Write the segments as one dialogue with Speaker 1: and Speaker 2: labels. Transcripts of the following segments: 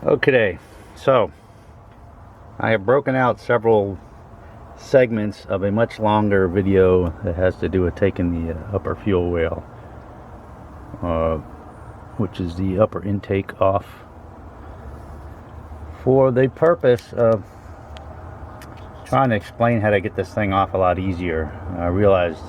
Speaker 1: Okay, so I have broken out several segments of a much longer video that has to do with taking the upper fuel rail, which is the upper intake off, for the purpose of trying to explain how to get this thing off a lot easier. I realized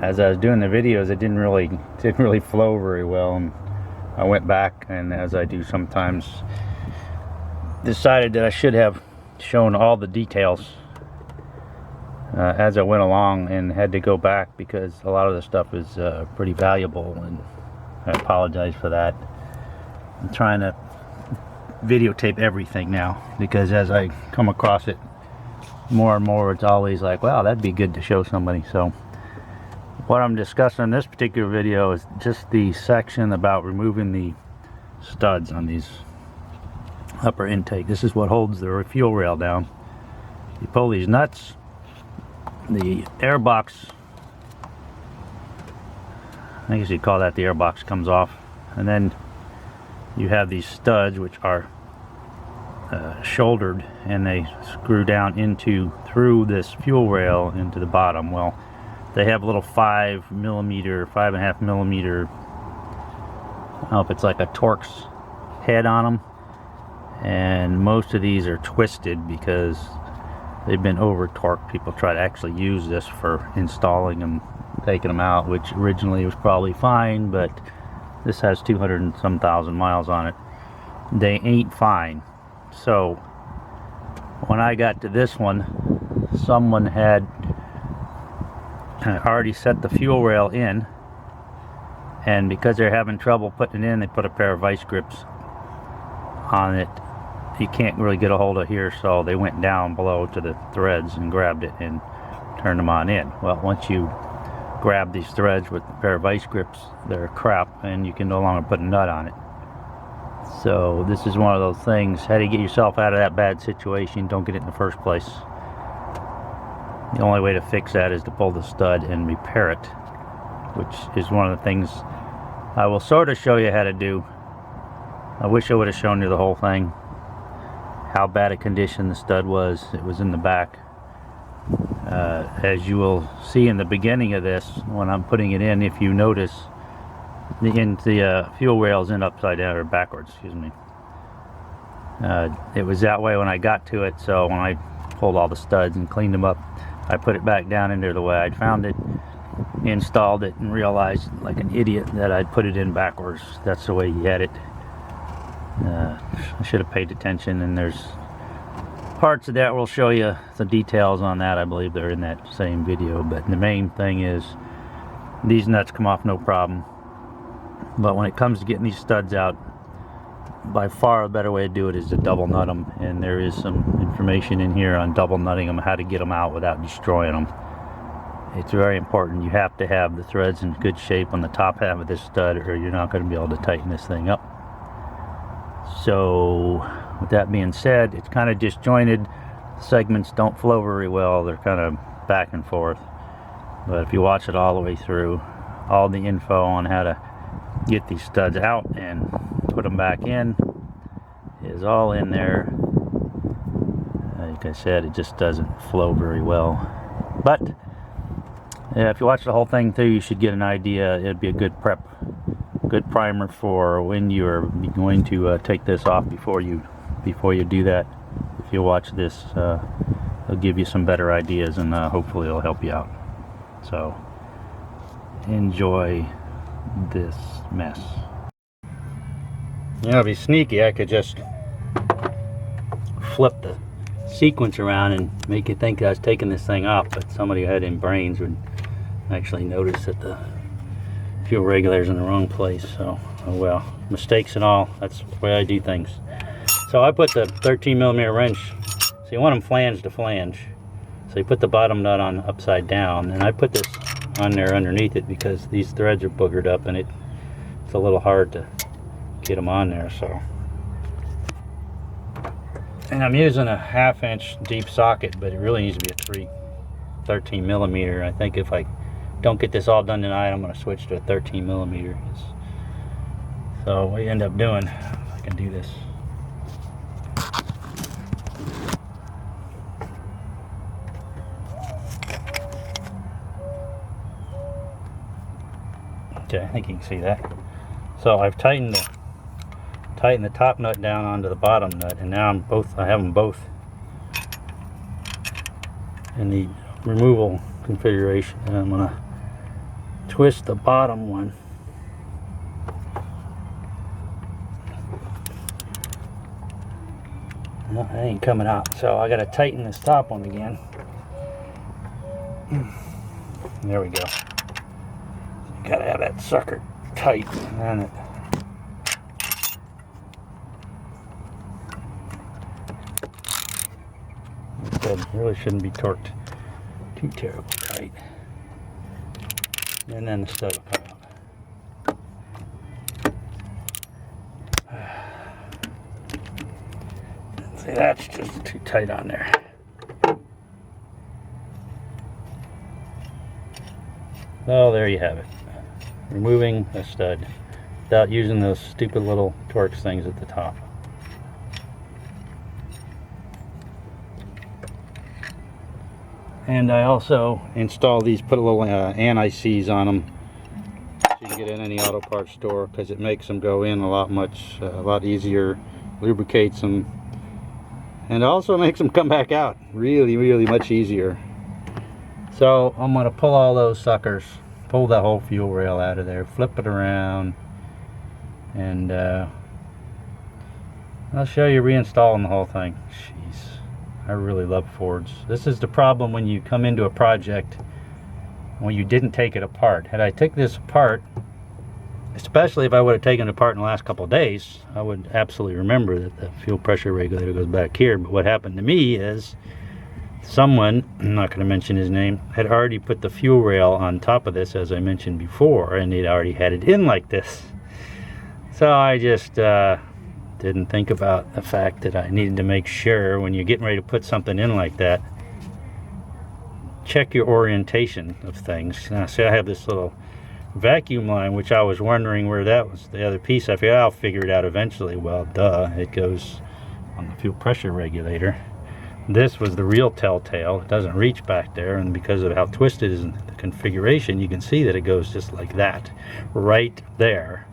Speaker 1: as I was doing the videos it didn't really flow very well, and I went back and, as I do sometimes, decided that I should have shown all the details as I went along, and had to go back because a lot of the stuff is pretty valuable, and I apologize for that. I'm trying to videotape everything now because as I come across it more and more, it's always like, wow, that'd be good to show somebody. So what I'm discussing in this particular video is just the section about removing the studs on these upper intake. This is what holds the fuel rail down. You pull these nuts, the air box, I guess you'd call that the air box, comes off, and then you have these studs which are shouldered, and they screw down through this fuel rail into the bottom. Well, they have a little 5.5 millimeter, I don't know if it's like a Torx head on them, and most of these are twisted because they've been over torqued. People try to actually use this for installing them, taking them out, which originally was probably fine, but this has 200 and some thousand miles on it. They ain't fine. So when I got to this one, someone had already set the fuel rail in, and because they're having trouble putting it in, they put a pair of vice grips on it. You can't really get a hold of here, so they went down below to the threads and grabbed it and turned them on in. Well, once you grab these threads with a pair of vice grips, they're crap, and you can no longer put a nut on it. So this is one of those things, how do you get yourself out of that bad situation? Don't get it in the first place. The only way to fix that is to pull the stud and repair it, which is one of the things I will sort of show you how to do. I wish I would have shown you the whole thing, how bad a condition the stud was. It was in the back. As you will see in the beginning of this, when I'm putting it in, if you notice, the fuel rails end upside down, or backwards, excuse me. It was that way when I got to it, so when I pulled all the studs and cleaned them up, I put it back down into the way I'd found it, installed it, and realized like an idiot that I'd put it in backwards. That's the way he had it. I should have paid attention, and there's parts of that we'll show you the details on that. I believe they're in that same video, but the main thing is these nuts come off no problem, but when it comes to getting these studs out, by far a better way to do it is to double nut them, and there is some information in here on double nutting them, how to get them out without destroying them. It's very important. You have to have the threads in good shape on the top half of this stud, or you're not going to be able to tighten this thing up. So with that being said, it's kind of disjointed. Segments don't flow very well. They're kind of back and forth, but if you watch it all the way through, all the info on how to get these studs out and put them back in is all in there. Like I said, it just doesn't flow very well, but if you watch the whole thing through, you should get an idea. It'd be a good primer for when you're going to take this off before you do that. If you watch this, it'll give you some better ideas, and hopefully it'll help you out. So enjoy this mess. You know, it'd be sneaky. I could just flip the sequence around and make you think I was taking this thing off, but somebody who had any brains would actually notice that the fuel regulator's in the wrong place. So, oh well, mistakes and all, that's the way I do things. So I put the 13 millimeter wrench, so you want them flange to flange, so you put the bottom nut on upside down, and I put this on there underneath it because these threads are boogered up, and it's a little hard to get them on there. So, and I'm using a 1/2 inch deep socket, but it really needs to be a 13 millimeter. I think if I don't get this all done tonight, I'm going to switch to a 13 millimeter. So what you end up doing, if I can do this, Okay, I think you can see that. So I've tightened the top nut down onto the bottom nut, and now I have them both in the removal configuration, and I'm gonna twist the bottom one. No, it ain't coming out, so I gotta tighten this top one again. There we go. Gotta have that sucker tight on it. It really shouldn't be torqued too terribly tight. And then the stud will come out. See, that's just too tight on there. So there you have it. Removing a stud without using those stupid little Torx things at the top. And I also installed these, put a little anti-seize on them so you can get in any auto parts store, because it makes them go in a lot easier, lubricates them, and also makes them come back out really much easier. So I'm going to pull all those suckers, pull the whole fuel rail out of there, flip it around, and I'll show you reinstalling the whole thing. Jeez, I really love Fords. This is the problem when you come into a project when you didn't take it apart. Had I taken this apart, especially if I would have taken it apart in the last couple of days, I would absolutely remember that the fuel pressure regulator goes back here. But what happened to me is someone, I'm not going to mention his name, had already put the fuel rail on top of this, as I mentioned before, and they'd already had it in like this. So I just didn't think about the fact that I needed to make sure when you're getting ready to put something in like that, check your orientation of things. Now, see, I have this little vacuum line, which I was wondering where that was, the other piece. I figured I'll figure it out eventually. Well, duh, it goes on the fuel pressure regulator. This was the real telltale. It doesn't reach back there, and because of how twisted is the configuration, you can see that it goes just like that, right there,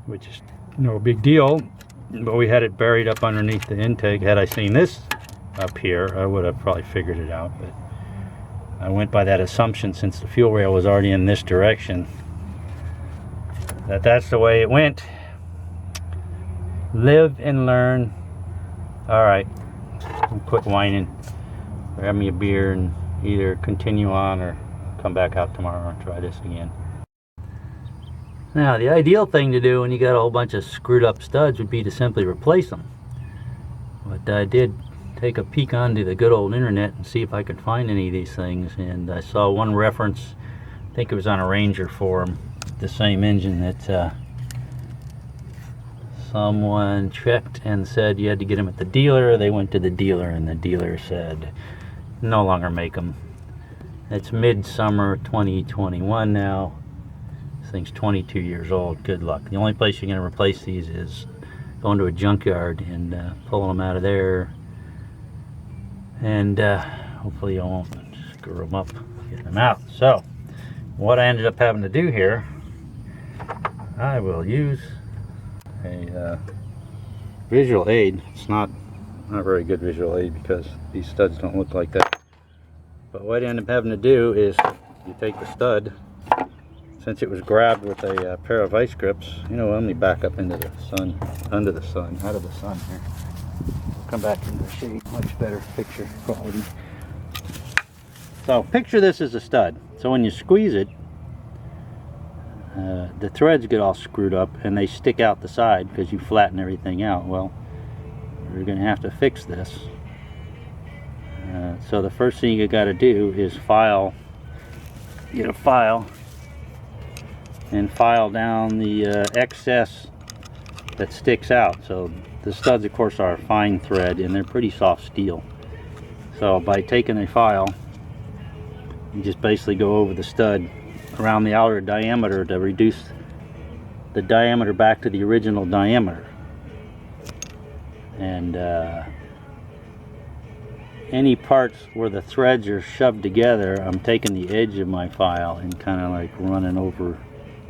Speaker 1: which is no big deal. But we had it buried up underneath the intake. Had I seen this up here, I would have probably figured it out, but I went by that assumption, since the fuel rail was already in this direction, that's the way it went. Live and learn. All right, quit whining, grab me a beer, and either continue on or come back out tomorrow and try this again. Now, the ideal thing to do when you got a whole bunch of screwed up studs would be to simply replace them. But I did take a peek onto the good old internet and see if I could find any of these things, and I saw one reference, I think it was on a Ranger forum, the same engine, that someone checked and said you had to get them at the dealer. They went to the dealer, and the dealer said no longer make them. It's midsummer 2021 now. This thing's 22 years old. Good luck. The only place you're going to replace these is going to a junkyard and pulling them out of there, and hopefully you won't screw them up getting them out. So what I ended up having to do here, I will use a visual aid. It's not very good visual aid because these studs don't look like that, but what I end up having to do is you take the stud, since it was grabbed with a pair of vice grips. You know, let me back up into the sun, under the sun, out of the sun here. Come back into the shade, much better picture quality. So picture this as a stud. So when you squeeze it, the threads get all screwed up and they stick out the side because you flatten everything out. Well, you're going to have to fix this. So the first thing you got to do is get a file, and file down the excess that sticks out. So the studs, of course, are fine thread and they're pretty soft steel. So by taking a file, you just basically go over the stud around the outer diameter to reduce the diameter back to the original diameter. And any parts where the threads are shoved together, I'm taking the edge of my file and kind of like running over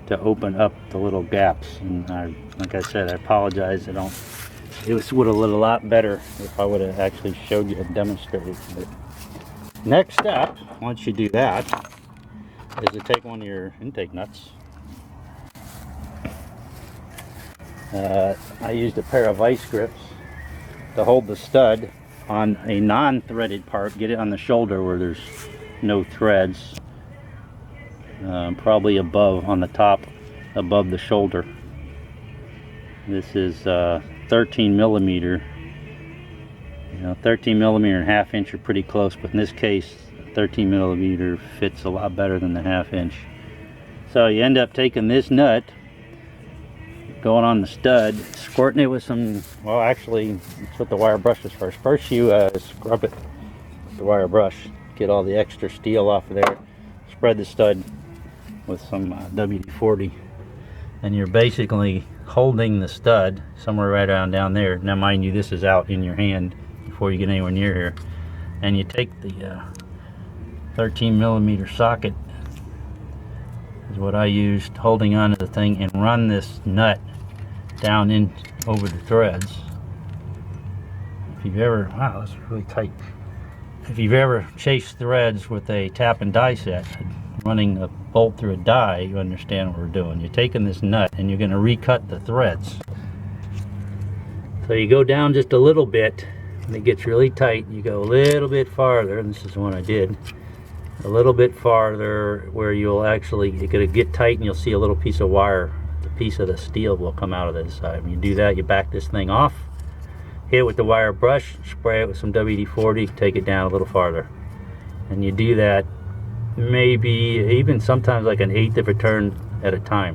Speaker 1: to open up the little gaps. And like I said, I apologize. It would have looked a lot better if I would have actually showed you and demonstrated. But next step, once you do that, is to take one of your intake nuts. I used a pair of vice grips to hold the stud on a non-threaded part. Get it on the shoulder where there's no threads. Probably on the top, above the shoulder. This is 13 millimeter. 13 millimeter and ½ inch are pretty close, but in this case 13 millimeter fits a lot better than the ½ inch. So you end up taking this nut, going on the stud, squirting it with some, well, actually it's with the wire brushes first. First you scrub it with the wire brush, get all the extra steel off of there, spread the stud with some WD-40, and you're basically holding the stud somewhere right around down there. Now mind you, this is out in your hand before you get anywhere near here, and you take the 13 millimeter socket, is what I used, holding onto the thing, and run this nut down in over the threads. If you've ever, wow, that's really tight. If you've ever chased threads with a tap and die set, running a bolt through a die, you understand what we're doing. You're taking this nut and you're going to recut the threads. So you go down just a little bit, and it gets really tight. You go a little bit farther, and this is the one I did. A little bit farther, where you'll actually, you're going to get tight, and you'll see a little piece of wire. The piece of the steel will come out of this side. When you do that, you back this thing off, hit it with the wire brush, spray it with some WD-40, take it down a little farther. And you do that maybe even sometimes like an 1/8 of a turn at a time.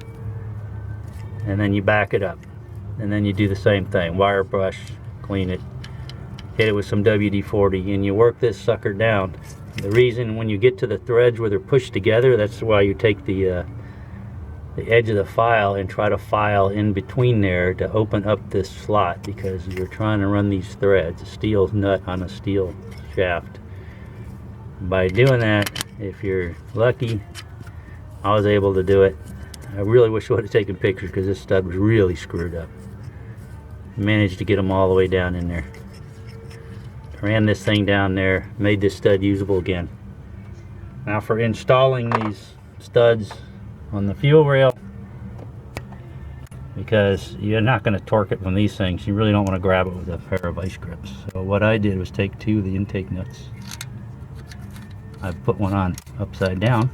Speaker 1: And then you back it up. And then you do the same thing. Wire brush, clean it, hit it with some WD-40, and you work this sucker down. The reason when you get to the threads where they're pushed together, that's why you take the edge of the file and try to file in between there to open up this slot, because you're trying to run these threads, a steel nut on a steel shaft. By doing that, if you're lucky, I was able to do it. I really wish I would have taken pictures, because this stud was really screwed up. Managed to get them all the way down in there. Ran this thing down there, made this stud usable again. Now for installing these studs on the fuel rail, because you're not going to torque it from these things, you really don't want to grab it with a pair of vice grips. So what I did was take 2 of the intake nuts. I put one on upside down,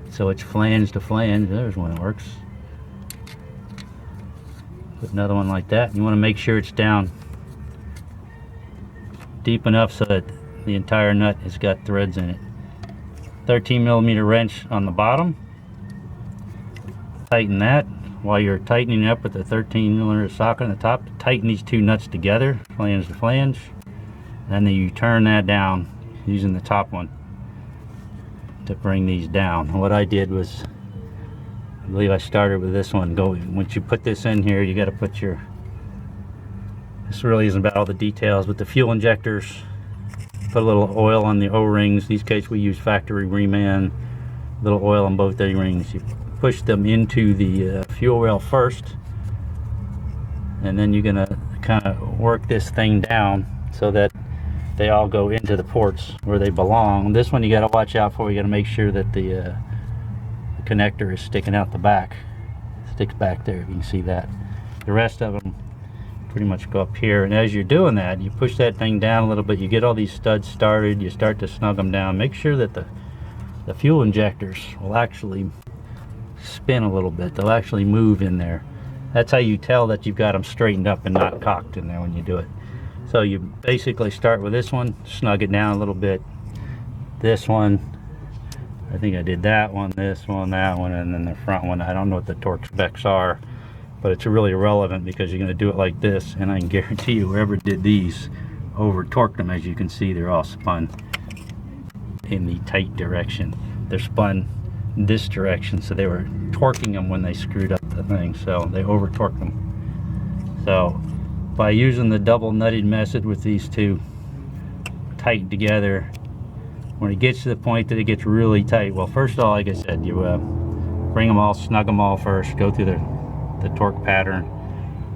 Speaker 1: so it's flange to flange. There's one that works. Put another one like that. You want to make sure it's down deep enough so that the entire nut has got threads in it. 13 millimeter wrench on the bottom. Tighten that. While you're tightening it up with the 13 millimeter socket on the top, tighten these 2 nuts together, flange to flange, and then you turn that down using the top one to bring these down. And what I did was, I believe I started with this one. Once you put this in here, you got to put your, this really isn't about all the details, but the fuel injectors, put a little oil on the O-rings. These cases we use factory reman, a little oil on both O-rings. You push them into the fuel rail first, and then you're gonna kind of work this thing down so that they all go into the ports where they belong. This one you got to watch out for. You got to make sure that the connector is sticking out the back. It sticks back there, you can see that. The rest of them pretty much go up here, and as you're doing that, you push that thing down a little bit. You get all these studs started, you start to snug them down. Make sure that the fuel injectors will actually spin a little bit. They'll actually move in there. That's how you tell that you've got them straightened up and not cocked in there when you do it. So you basically start with this one, snug it down a little bit. This one, I think I did that one, this one, that one, and then the front one. I don't know what the torque specs are, but it's really irrelevant, because you're going to do it like this, and I can guarantee you whoever did these over torqued them. As you can see, they're all spun in the tight direction. They're spun this direction, so they were torquing them when they screwed up the thing, so they over torqued them. So by using the double nutted method with these 2 tight together, when it gets to the point that it gets really tight, well, first of all, like I said, you bring them all, snug them all first, go through the torque pattern,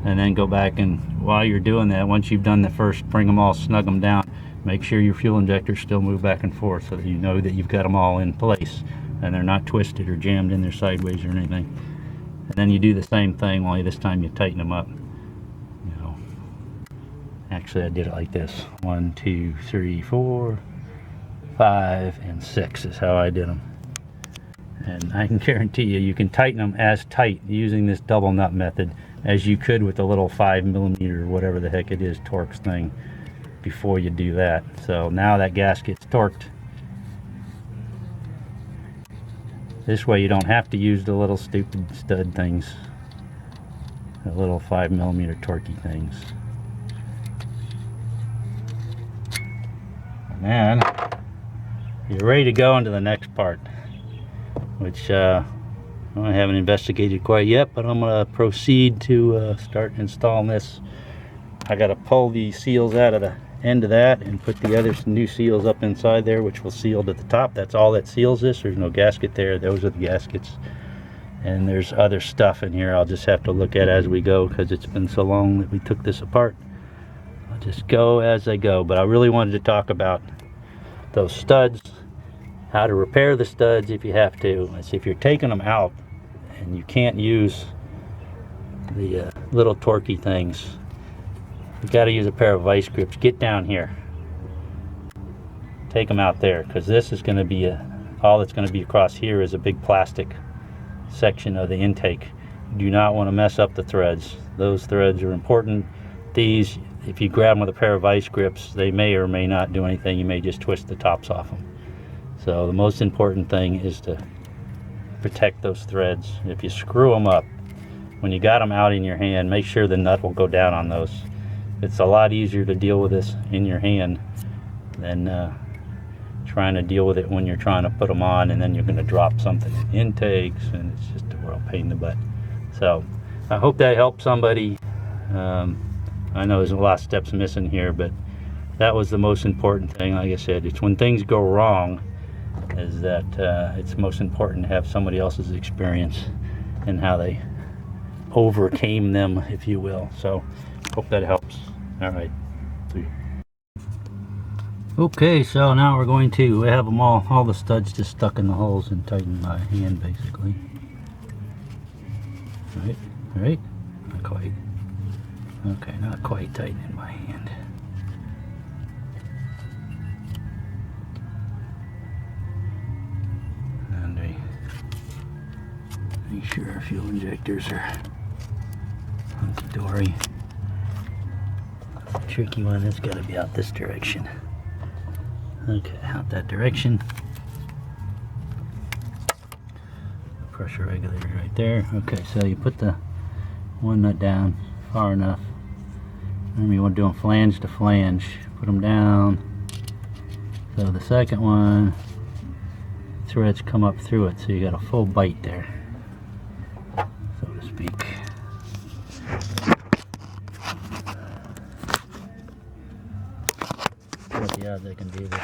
Speaker 1: and then go back, and while you're doing that, once you've done the first, bring them all, snug them down, make sure your fuel injectors still move back and forth so that you know that you've got them all in place and they're not twisted or jammed in there sideways or anything. And then you do the same thing, only this time you tighten them up. You know, actually I did it like this: 1, 2, 3, 4, 5, and 6 is how I did them. And I can guarantee you, you can tighten them as tight using this double nut method as you could with the little 5mm, whatever the heck it is, Torx thing, before you do that. So now that gasket's torqued. This way you don't have to use the little stupid stud things, the little 5mm torquey things. And then you're ready to go into the next part, which I haven't investigated quite yet, but I'm going to proceed to start installing this. I got to pull the seals out of the end of that and put the other new seals up inside there, which will seal at the top. That's all that seals this. There's no gasket there. Those are the gaskets. And there's other stuff in here I'll just have to look at as we go, because it's been so long that we took this apart. I'll just go as I go. But I really wanted to talk about those studs, how to repair the studs if you have to. If you're taking them out and you can't use the little torquey things, you got to use a pair of vice grips. Get down here, take them out there, because this is going to be all that's going to be across here is a big plastic section of the intake. You do not want to mess up the threads. Those threads are important. These, if you grab them with a pair of vice grips, they may or may not do anything. You may just twist the tops off them. So the most important thing is to protect those threads. If you screw them up, when you got them out in your hand, make sure the nut will go down on those. It's a lot easier to deal with this in your hand than trying to deal with it when you're trying to put them on, and then you're going to drop something in intakes, and it's just a real pain in the butt. So I hope that helped somebody. I know there's a lot of steps missing here, but that was the most important thing. Like I said, it's when things go wrong is that it's most important to have somebody else's experience and how they overcame them, if you will. So hope that helps. All right. Okay, so now we're going to have them all the studs just stuck in the holes and tightened by hand, basically. Right? Not quite. Okay, not quite tightening by hand. And make sure our fuel injectors are hunky-dory. Tricky one, it's got to be out this direction. Okay, out that direction. Pressure regulator right there. Okay, so you put the one nut down far enough. Remember, you want to do them flange to flange. Put them down. So the second one, threads come up through it, so you got a full bite there, so to speak. What the odds I can do this?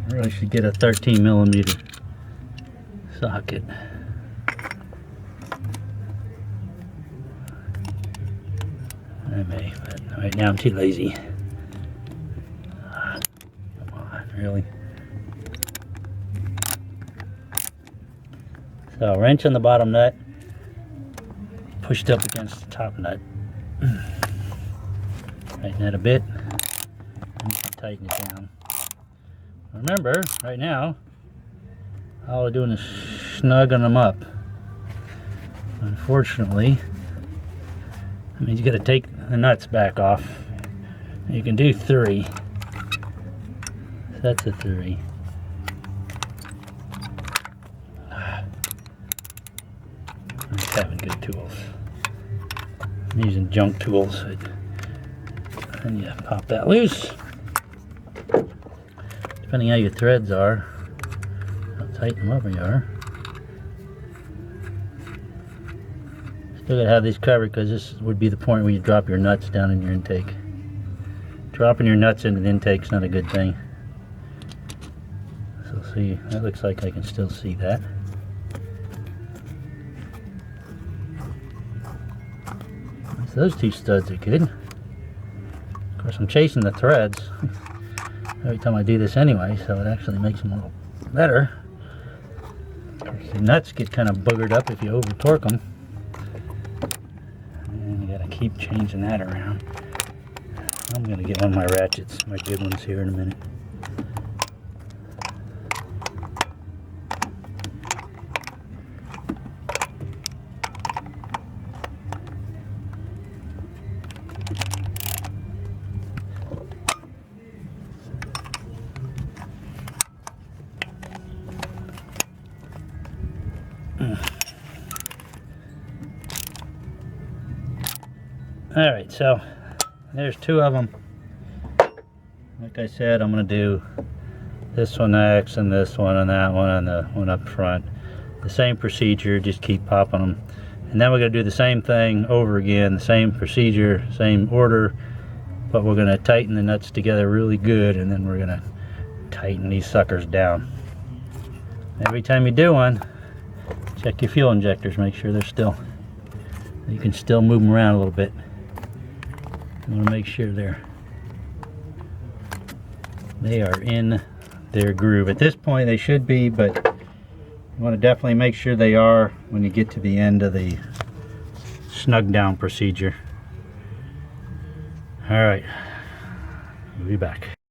Speaker 1: I really should get a 13mm socket. I may, but right now I'm too lazy. Come on, really? So wrench on the bottom nut, pushed up against the top nut. Tighten that a bit, and you can tighten it down. Remember, right now, all we're doing is snugging them up. Unfortunately, I mean, you got to take the nuts back off. You can do 3. So that's a 3. I'm just having good tools. I'm using junk tools. And you pop that loose. Depending how your threads are, Tighten them up, you are. Still gotta have these covered because this would be the point where you drop your nuts down in your intake. Dropping your nuts into the intake's not a good thing. So see, that looks like I can still see that. So those two studs are good. Of course, I'm chasing the threads every time I do this anyway, so it actually makes them a little better. The nuts get kind of buggered up if you over torque them. And you gotta keep changing that around. I'm gonna get one of my ratchets, my good ones, here in a minute. Alright, so there's two of them. Like I said, I'm going to do this one next and this one and that one and the one up front. The same procedure, just keep popping them. And then we're going to do the same thing over again, the same procedure, same order, but we're going to tighten the nuts together really good, and then we're going to tighten these suckers down. Every time you do one, check your fuel injectors, make sure they're still, you can still move them around a little bit. You want to make sure they are in their groove. At this point they should be, but you want to definitely make sure they are when you get to the end of the snug down procedure. Alright, we'll be back.